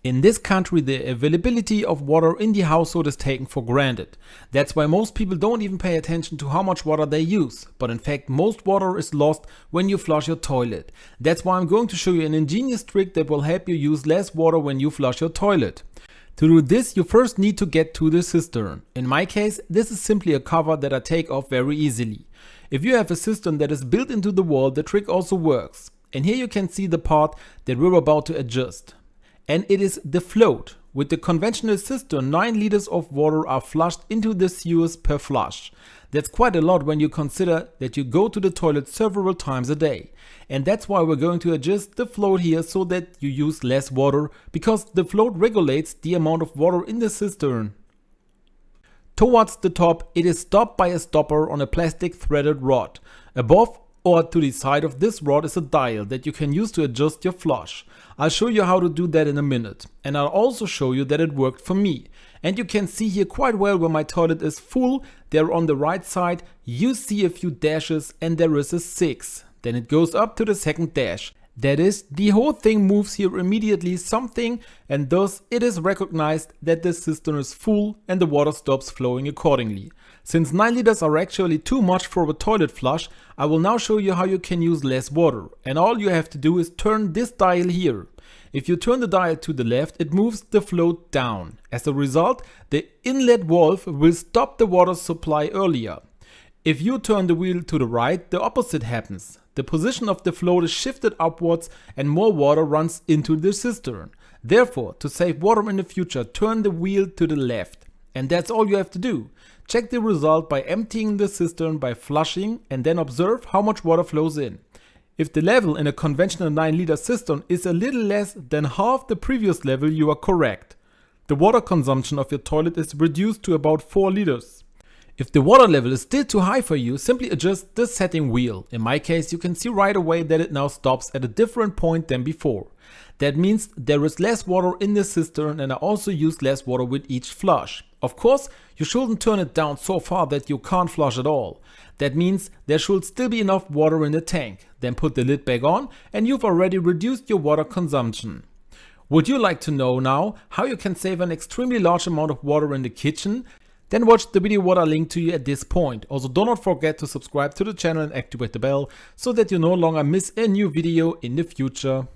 In this country, the availability of water in the household is taken for granted. That's why most people don't even pay attention to how much water they use. But in fact, most water is lost when you flush your toilet. That's why I'm going to show you an ingenious trick that will help you use less water when you flush your toilet. To do this, you first need to get to the cistern. In my case, this is simply a cover that I take off very easily. If you have a cistern that is built into the wall, the trick also works. And here you can see the part that we're about to adjust. And it is the float. With the conventional cistern, 9 liters of water are flushed into the sewers per flush. That's quite a lot when you consider that you go to the toilet several times a day. And that's why we're going to adjust the float here so that you use less water, because the float regulates the amount of water in the cistern. Towards the top, it is stopped by a stopper on a plastic threaded rod. Above or to the side of this rod is a dial that you can use to adjust your flush. I'll show you how to do that in a minute, and I'll also show you that it worked for me. And you can see here quite well where my toilet is full. There on the right side you see a few dashes and there is a 6. Then it goes up to the second dash. That is, the whole thing moves here immediately something, and thus it is recognized that the cistern is full and the water stops flowing accordingly. Since 9 liters are actually too much for a toilet flush, I will now show you how you can use less water. And all you have to do is turn this dial here. If you turn the dial to the left, it moves the float down. As a result, the inlet valve will stop the water supply earlier. If you turn the wheel to the right, the opposite happens. The position of the float is shifted upwards and more water runs into the cistern. Therefore, to save water in the future, turn the wheel to the left. And that's all you have to do. Check the result by emptying the cistern by flushing and then observe how much water flows in. If the level in a conventional 9 liter cistern is a little less than half the previous level, you are correct. The water consumption of your toilet is reduced to about 4 liters. If the water level is still too high for you, simply adjust the setting wheel. In my case, you can see right away that it now stops at a different point than before. That means there is less water in the cistern, and I also use less water with each flush. Of course, you shouldn't turn it down so far that you can't flush at all. That means there should still be enough water in the tank. Then put the lid back on and you've already reduced your water consumption. Would you like to know now how you can save an extremely large amount of water in the kitchen? Then watch the video what I linked to you at this point. Also, do not forget to subscribe to the channel and activate the bell so that you no longer miss a new video in the future.